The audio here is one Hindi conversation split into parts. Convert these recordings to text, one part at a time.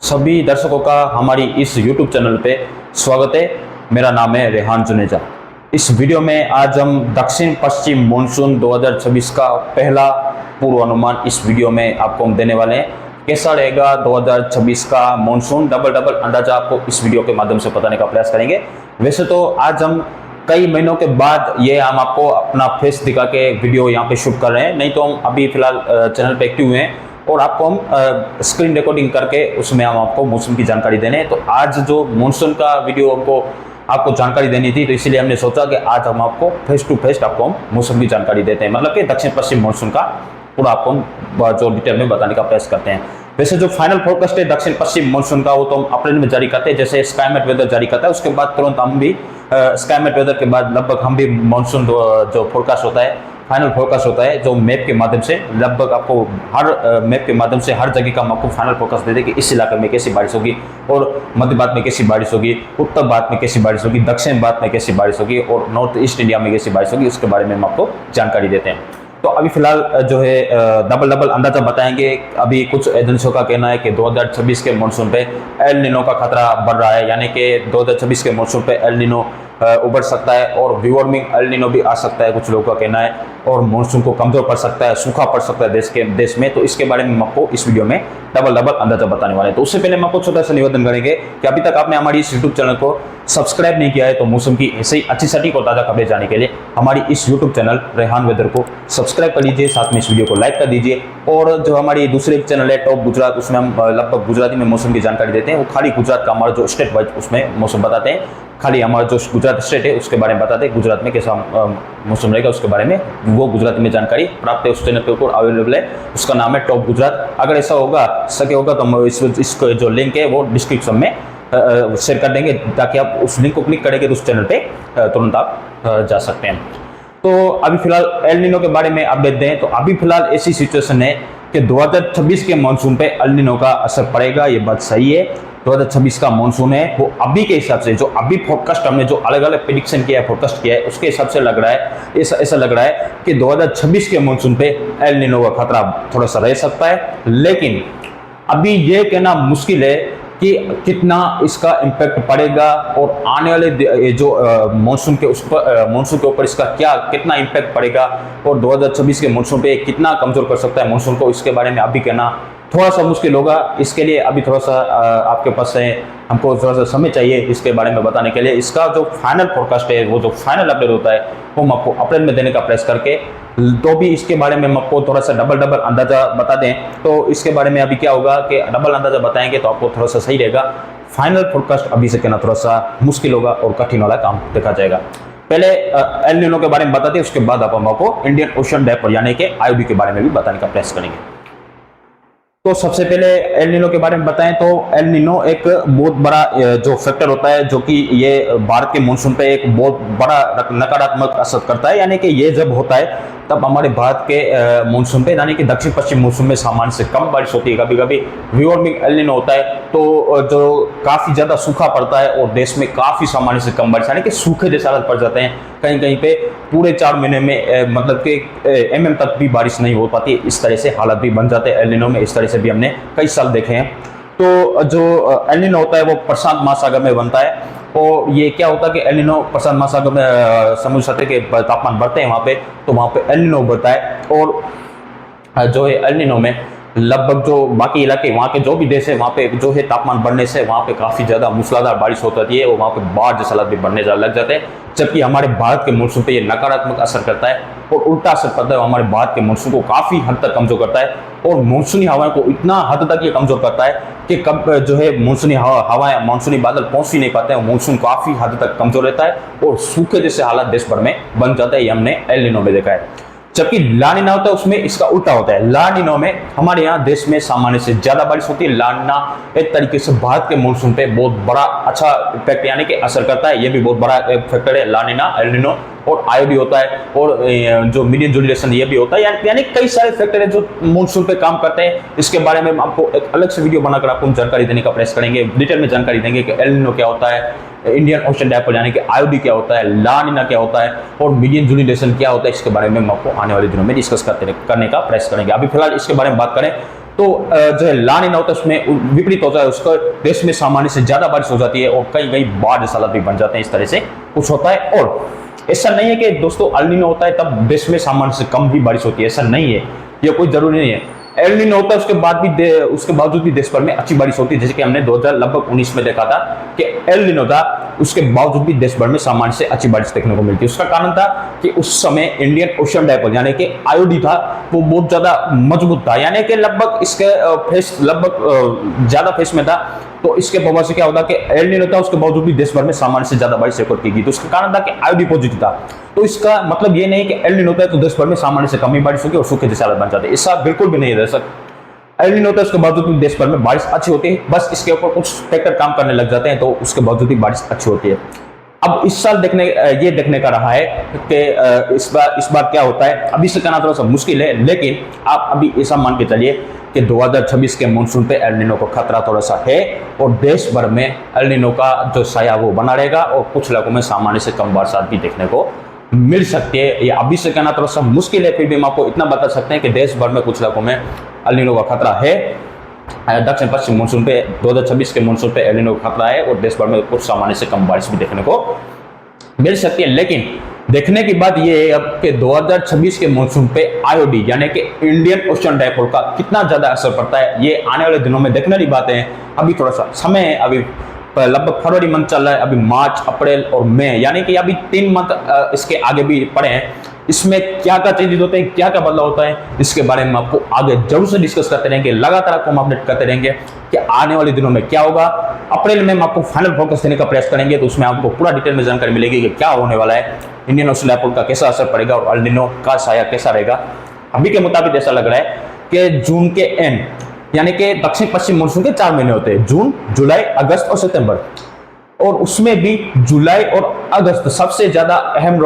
सभी दर्शकों का हमारी इस YouTube चैनल पे स्वागत है। मेरा नाम है रेहान जुनेजा। इस वीडियो में आज हम दक्षिण पश्चिम मानसून 2026 का पहला पूर्वानुमान इस वीडियो में आपको हम देने वाले हैं। कैसा रहेगा 2026 का मानसून, डबल अंदाजा आपको इस वीडियो के माध्यम से बताने का प्रयास करेंगे। वैसे तो आज हम कई महीनों के बाद ये हम आपको अपना फेस दिखा के वीडियो यहाँ पे शूट कर रहे हैं, नहीं तो हम अभी फिलहाल चैनल पे एक्टिव हुए हैं और आपको हम स्क्रीन रिकॉर्डिंग करके उसमें हम आपको मौसम की जानकारी देने हैं। तो आज जो मानसून का वीडियो आपको जानकारी देनी थी, तो इसीलिए हमने सोचा कि आज हम आपको फेस टू फेस आपको हम मौसम की जानकारी देते हैं, मतलब कि दक्षिण पश्चिम मानसून का पूरा आपको हम जो डिटेल में बताने का प्रयास करते हैं। वैसे जो फाइनल फोरकास्ट है दक्षिण पश्चिम मानसून का, वो तो हम अप्रैल में जारी करते हैं, जैसे स्काईमेट वेदर जारी करता है उसके बाद तुरंत हम भी स्काईमेट वेदर के बाद लगभग हम भी मानसून जो फोरकास्ट होता है, फाइनल फोरकास्ट होता है, जो मैप के माध्यम से लगभग आपको हर मैप के माध्यम से हर जगह का हम आपको फाइनल फोरकास्ट दे दें कि इस इलाके में कैसी बारिश होगी और मध्य भारत में कैसी बारिश होगी, उत्तर भारत में कैसी बारिश होगी, दक्षिण भारत में कैसी बारिश होगी और नॉर्थ ईस्ट इंडिया में कैसी बारिश होगी, उसके बारे में हम आपको जानकारी देते हैं। तो अभी फिलहाल जो है डबल अंदाजा बताएंगे। अभी कुछ एजेंसियों का कहना है कि 2026 के मानसून पे एल नीनो का खतरा बढ़ रहा है, यानी कि 2026 के मानसून पे एल नीनो उभर सकता है और रिवॉर्मिंग एल नीनो भी आ सकता है, कुछ लोगों का कहना है, और मानसून को कमजोर पड़ सकता है, सूखा पड़ सकता है देश में। तो इसके बारे में हम आपको इस वीडियो में डबल अंदाजा बताने वाले हैं। तो उससे पहले हम आपको छोटा सा निवेदन करेंगे कि अभी तक आपने हमारी इस यूट्यूब चैनल को सब्सक्राइब नहीं किया है, तो मौसम की ऐसे ही अच्छी सटीक और ताज़ा खबरें जाने के लिए हमारी इस यूट्यूब चैनल रेहान वेदर को सब्सक्राइब कर लीजिए, साथ में इस वीडियो को लाइक कर दीजिए। और जो हमारी दूसरे चैनल है टॉप गुजरात, उसमें हम लगभग गुजराती में मौसम की जानकारी देते हैं। वो खाली गुजरात का हमारा जो स्टेट वाइज उसमें मौसम बताते हैं, खाली हमारा जो गुजरात स्टेट है उसके बारे में बताते हैं, गुजरात में कैसा मौसम रहेगा उसके बारे में वो गुजराती में जानकारी प्राप्त है, उस चैनल के ऊपर अवेलेबल है, उसका नाम है टॉप गुजरात। अगर ऐसा होगा सके होगा तो हम इसको जो लिंक है वो डिस्क्रिप्शन में शेयर कर देंगे, ताकि आप उस लिंक को क्लिक करेंगे तो उस चैनल पे तुरंत आप जा सकते हैं। तो अभी फिलहाल एल नीनो के बारे में अपडेट दें तो अभी फिलहाल ऐसी सिचुएशन है कि 2026 के मानसून पे एल नीनो का असर पड़ेगा, ये बात सही है। 2026 का मानसून है वो अभी के हिसाब से, जो अभी फोरकास्ट हमने जो अलग अलग प्रेडिक्शन किया है, फोरकास्ट किया है, उसके हिसाब से लग रहा है, ऐसा लग रहा है कि 2026 के मानसून पे एल नीनो का खतरा थोड़ा सा रह सकता है। लेकिन अभी ये कहना मुश्किल है कि कितना इसका इम्पैक्ट पड़ेगा और आने वाले जो मानसून के ऊपर इसका कितना इम्पैक्ट पड़ेगा और 2026 के मानसून पे कितना कमजोर कर सकता है मानसून को, इसके बारे में अभी कहना थोड़ा सा मुश्किल होगा। इसके लिए अभी थोड़ा सा आपके पास है, हमको थोड़ा सा समय चाहिए इसके बारे में बताने के लिए। इसका जो फाइनल फोरकास्ट है, वो जो फाइनल अपडेट होता है, वो हम आपको अप्रैल में देने का प्रयास करके, तो भी इसके बारे में हम आपको थोड़ा सा डबल अंदाजा बता दें। तो इसके बारे में अभी क्या होगा कि डबल अंदाजा बताएंगे तो आपको थोड़ा सा सही रहेगा। फाइनल फोरकास्ट अभी से कहना थोड़ा सा मुश्किल होगा और कठिन वाला काम देखा जाएगा। पहले एल नीनो के बारे में बताते हैं, उसके बाद हम आपको इंडियन ओशन डायपोल यानी कि आईओडी के बारे में भी बताने का प्रयास करेंगे। तो सबसे पहले एल नीनो के बारे में बताएं तो एल नीनो एक बहुत बड़ा जो फैक्टर होता है, जो कि ये भारत के मानसून पे एक बहुत बड़ा नकारात्मक असर करता है। यानी कि ये जब होता है तब हमारे भारत के मानसून पे, यानी कि दक्षिण पश्चिम मानसून में सामान्य से कम बारिश होती है, कभी कभी रिवॉर्मिंग एल नीनो होता है तो जो काफी ज्यादा सूखा पड़ता है और देश में काफी सामान्य से कम बारिश, यानी कि सूखे जैसे हालत पड़ जाते हैं। कहीं कहीं पे पूरे 4 महीने में मतलब कि mm तक भी बारिश नहीं हो पाती, इस तरह से हालत भी बन जाते हैं एल नीनो में। इस तरह से भी हमने कई साल देखे हैं। तो जो एल नीनो होता है वो प्रशांत महासागर में बनता है और ये क्या होता है कि एल नीनो प्रशांत महासागर में समुद्र सतह के तापमान बढ़ते हैं वहाँ पे, तो वहाँ पे एल नीनो बढ़ता है। और जो है एल नीनो में लगभग जो बाकी इलाके वहाँ के जो भी देश है, वहाँ पे जो है तापमान बढ़ने से वहाँ पे काफी ज्यादा मूसलाधार बारिश होती है और वहाँ पे बाढ़ जैसा हालात भी बढ़ने लग जाते हैं। जबकि हमारे भारत के मानसून पे ये नकारात्मक असर करता है और उल्टा असर करता है, हमारे भारत के मानसून को काफी हद तक कमजोर करता है और मानसूनी हवाओं को इतना हद तक ये कमजोर करता है कि कब जो है मानसूनी हवाएं, मानसूनी बादल पहुंच ही नहीं पाते हैं, मानसून काफी हद तक कमजोर रहता है और सूखे जैसे हालात देश भर में बन जाता है। ये हमने एल नीनो में देखा है। जबकि ला नीना होता है उसमें इसका उल्टा होता है। ला नीनो में हमारे यहाँ देश में सामान्य से ज्यादा बारिश होती है। ला नीना एक तरीके से भारत के मानसून पे बहुत बड़ा अच्छा इफेक्ट यानी कि असर करता है। ये भी बहुत बड़ा फैक्टर है ला नीना, एल नीनो और आईओडी होता है और जो मीडियन जुलिएशन ये भी होता है। यानी कई सारे फैक्टर है जो मानसून पे काम करते हैं। इसके बारे में आपको एक अलग से वीडियो बनाकर आपको जानकारी देने का प्रयास करेंगे, डिटेल में जानकारी देंगे कि एल नीनो क्या होता है, इंडियन ओशन डायपोल यानी कि आईओडी क्या होता है, ला नीना क्या होता है और मीडियन जुलिएशन क्या होता है। इसके बारे में हम आपको आने वाले दिनों में डिस्कस करने का प्रयास करेंगे। अभी फिलहाल इसके बारे में बात करें तो जो है ला नीना होता है उसमें विपरीत होता है, उसका देश में सामान्य से ज्यादा बारिश हो जाती है और कई कई बाढ़ जैसे हालात भी बन जाते हैं। इस तरह से कुछ होता है। और ऐसा नहीं है कि दोस्तों अल नीनो होता है तब देश में सामान्य से कम भी बारिश होती है, ऐसा नहीं है, ये कोई जरूरी नहीं है। एल नीनो होता है उसके बावजूद भी देश भर में अच्छी बारिश होती है, जैसे कि हमने 2019 में देखा था कि एल नीनो था, उसके बावजूद भी देश भर में सामान्य से अच्छी बारिश देखने को मिलती है। उसका कारण था कि उस समय इंडियन ओशन डायपोल यानी कि आईओडी था, वो बहुत ज्यादा मजबूत था, यानी कि लगभग इसके फेस लगभग ज्यादा फेस में था। तो इसके प्रभाव से क्या होता कि एल नीनो था, उसके बावजूद भी देश भर में सामान्य से ज्यादा बारिश रिकॉर्ड की गई। तो उसका कारण था कि आईओडी पॉजिटिव था। तो इसका मतलब ये नहीं कि एल नीनो होता है तो देश भर में सामान्य से कम ही बारिश होगी और सूखे जैसे हालत बन जाते हैं, ऐसा बिल्कुल भी नहीं रह सकता। एल नीनो होता है उसके बावजूद भी देश भर में बारिश अच्छी होती है, बस इसके ऊपर कुछ फैक्टर काम करने लग जाते हैं तो उसके बावजूद भी बारिश अच्छी होती है। अब इस साल ये देखने का रहा है कि इस बार क्या होता है। अभी से कहना थोड़ा सा मुश्किल है, लेकिन आप अभी ऐसा मान के चलिए कि 2026 के मानसून पे एल नीनो का खतरा थोड़ा सा है और देश भर में एल नीनो का जो साया वो बना रहेगा और कुछ इलाकों में सामान्य से कम बरसात भी देखने को मिल सकती है। ये अभी से कहना थोड़ा सा मुश्किल है, फिर भी हम आपको इतना बता सकते हैं कि देश भर में कुछ इलाकों में एल नीनो का खतरा है। दक्षिण पश्चिम मानसून पे 2026 के मानसून पे एल नीनो का खतरा है और देश भर में कुछ सामान्य से कम बारिश भी देखने को मिल सकती है। लेकिन देखने की बात यह है अब कि 2026 के मानसून पे आईओडी यानी कि इंडियन ओशन डायपोल का कितना ज्यादा असर पड़ता है, ये आने वाले दिनों में देखने वाली बातें हैं। अभी थोड़ा सा समय है, अभी लगभग फरवरी मंथ चल रहा है, अभी मार्च, अप्रैल और मई यानी कि अभी 3 मंथ इसके आगे भी पड़े हैं। इसमें क्या क्या चेंजेस होते हैं, क्या क्या बदलाव होता है, इसके बारे में आपको आगे जरूर से डिस्कस करते रहेंगे। लगातार आपको हम अपडेट करते रहेंगे कि आने वाले दिनों में क्या होगा। अप्रैल में हम आपको फाइनल फोकस देने का प्रयास करेंगे, तो उसमें आपको पूरा डिटेल में जानकारी मिलेगी कि क्या होने वाला है, इंडियन ओशन डायपोल का कैसा असर पड़ेगा और एल नीनो का साया कैसा रहेगा। अभी के मुताबिक ऐसा लग रहा है कि जून के एंड यानी कि दक्षिण पश्चिम मानसून के 4 महीने होते हैं, जून, जुलाई, अगस्त और सितंबर, और उसमें भी जुलाई और अगस्त सबसे ज्यादा अहम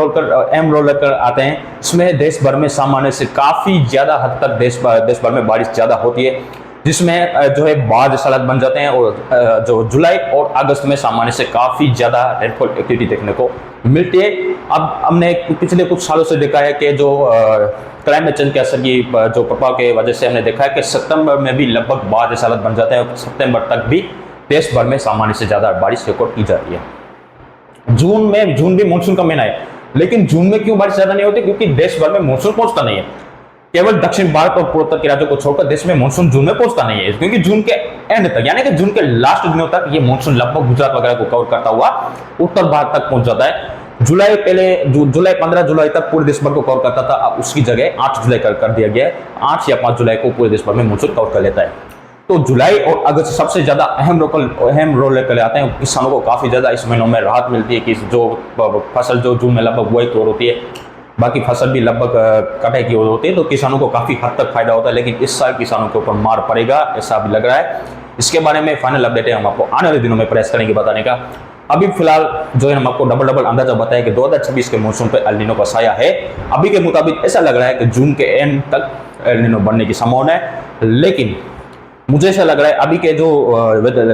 रोल लेकर आते हैं। इसमें देश भर में सामान्य से काफी ज्यादा हद तक देश भर में बारिश ज्यादा होती है, जिसमें जो है बाढ़ जैसे हालात बन जाते हैं। और जो जुलाई और अगस्त में सामान्य से काफी ज्यादा रेनफॉल एक्टिविटी देखने को मिलती है। अब हमने पिछले कुछ सालों से देखा है कि जो क्लाइमेट चेंज के असर की जो प्रभाव के वजह से हमने देखा है कि सितंबर में भी लगभग बाढ़ जैसे हालत बन जाते हैं और सितंबर तक भी देश भर में सामान्य से ज्यादा बारिश रिकॉर्ड की जाती है। जून भी मानसून का महीना है, लेकिन जून में क्यों बारिश ज्यादा नहीं होती, क्योंकि देश भर में मानसून पहुंचता नहीं है। केवल दक्षिण भारत और पूर्वोत्तर के राज्यों को छोड़कर देश में मानसून जून में पहुंचता नहीं है, क्योंकि जून के एंड तक यानी कि जून के लास्ट दिनों तक ये मानसून लगभग गुजरात वगैरह को कवर करता हुआ उत्तर भारत तक पहुंच जाता है। जुलाई 15 जुलाई तक पूरे देश भर को कवर करता था, अब उसकी जगह 8 जुलाई कर दिया गया है। 8 या 5 जुलाई को पूरे देश भर में मानसून कवर कर लेता है। तो जुलाई और अगस्त सबसे ज्यादा अहम रोल लेकर आते हैं। किसानों को काफी ज्यादा इस महीनों में राहत मिलती है कि जो फसल जो जून में लगभग बुआई की ओर होती है, बाकी फसल भी लगभग कटाई की ओर होती है, तो किसानों को काफी हद तक फायदा होता है। लेकिन इस साल किसानों के ऊपर मार पड़ेगा ऐसा भी लग रहा है। इसके बारे में फाइनल अपडेट है, हम आपको आने वाले दिनों में प्रयास करेंगे बताने का। अभी फिलहाल जो है हम आपको डबल अंदाजा बताया कि 2026 के मौसम पे एल नीनो का साया है। अभी के मुताबिक ऐसा लग रहा है कि जून के एंड तक एल नीनो बनने की संभावना है, लेकिन मुझे ऐसा लग रहा है अभी के जो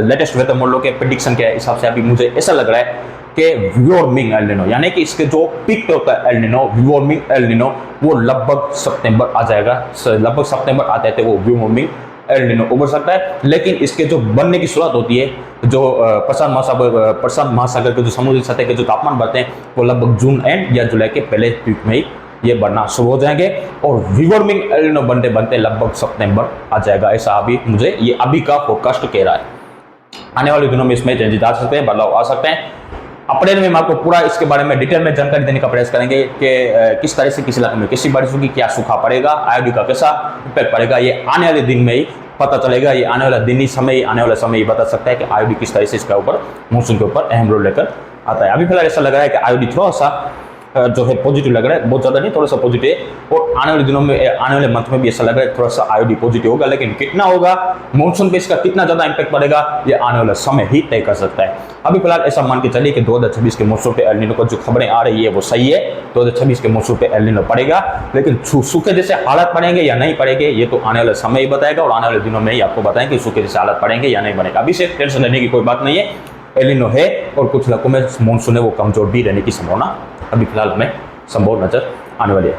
लेटेस्ट वेदर मॉडलों के प्रेडिक्शन के हिसाब से अभी मुझे ऐसा लग रहा है कि वार्मिंग एल नीनो यानी कि इसके जो पीक पे होता है El Nino, warming El Nino, वो लगभग सितंबर आ जाएगा। लगभग सितंबर आते थे वो वार्मिंग एल नीनो उभर सकता है। लेकिन इसके जो बनने की शुरुआत होती है, जो प्रशांत महासागर के जो समुद्री सतह के जो तापमान बढ़ते हैं, वो लगभग जून एंड या जुलाई के पहले वीक में ही ये बढ़ना शुरू हो जाएंगे और वार्मिंग एल नीनो बनते बनते लगभग सितंबर आ जाएगा। ऐसा अभी मुझे ये अभी का फोरकास्ट कह रहा है। आने वाले दिनों में इसमें चेंजेस आ सकते हैं, बदलाव आ सकते हैं। अप्रैल में हम आपको पूरा इसके बारे में डिटेल में जानकारी देने का प्रयास करेंगे कि किस तरह से किस इलाके में कैसी बारिश होगी, क्या सूखा पड़ेगा, आईओडी का कैसा इम्पैक्ट पड़ेगा, ये आने वाले दिन में ही पता चलेगा। ये आने वाला दिन ही आने वाला समय ही बता सकता है कि आईओडी किस तरह से इसके ऊपर मानसून के ऊपर अहम रोल लेकर आता है। अभी फिलहाल ऐसा लग रहा है कि आईओडी थोड़ा सा जो है पॉजिटिव लग रहा है, बहुत ज्यादा नहीं, थोड़ा सा पॉजिटिव है। और आने वाले दिनों में, आने वाले मंथ में भी ऐसा लग रहा है थोड़ा सा आईओडी पॉजिटिव होगा, लेकिन कितना होगा मानसून पे इसका कितना ज्यादा इंपैक्ट पड़ेगा, ये आने वाला समय ही तय कर सकता है। अभी फिलहाल ऐसा मान के चलिए कि 2026 के मौसम पे एल नीनो को जो खबरें आ रही है वो सही है। 2026 के मौसम पे एल नीनो पड़ेगा, लेकिन सूखे जैसे हालात पड़ेंगे या नहीं पड़ेंगे ये तो आने वाला समय ही बताएगा और आने वाले दिनों में ही आपको बताएंगे कि सूखे जैसे हालात पड़ेंगे या नहीं पड़ेगा। अभी से टेंशन लेने की कोई बात नहीं है, एल नीनो है और कुछ इलाकों में मानसून है वो कमजोर भी रहने की संभावना अभी फिलहाल हमें संभव नजर आने वाली है।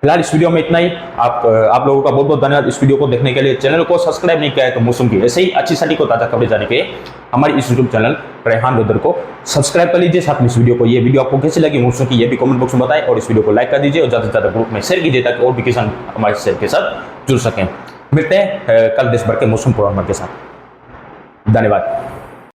फिलहाल इस वीडियो में इतना ही। आप लोगों का बहुत बहुत धन्यवाद इस वीडियो को देखने के लिए। चैनल को सब्सक्राइब नहीं किया है तो मौसम की ऐसे ही अच्छी सटीक को ताज़ा खबरें जाने के लिए हमारे इस यूट्यूब चैनल रेहान वेदर को सब्सक्राइब कर लीजिए। साथ में इस वीडियो को, ये वीडियो आपको कैसी लगी मौसम की, ये भी कमेंट बॉक्स में बताएं और इस वीडियो को लाइक कर दीजिए और ज़्यादा से ज़्यादा ग्रुप में शेयर कीजिए ताकि और भी किसान हमारे शेयर के साथ जुड़ सकें। मिलते हैं कल देश भर के मौसम पूर्वानुमान के साथ। धन्यवाद।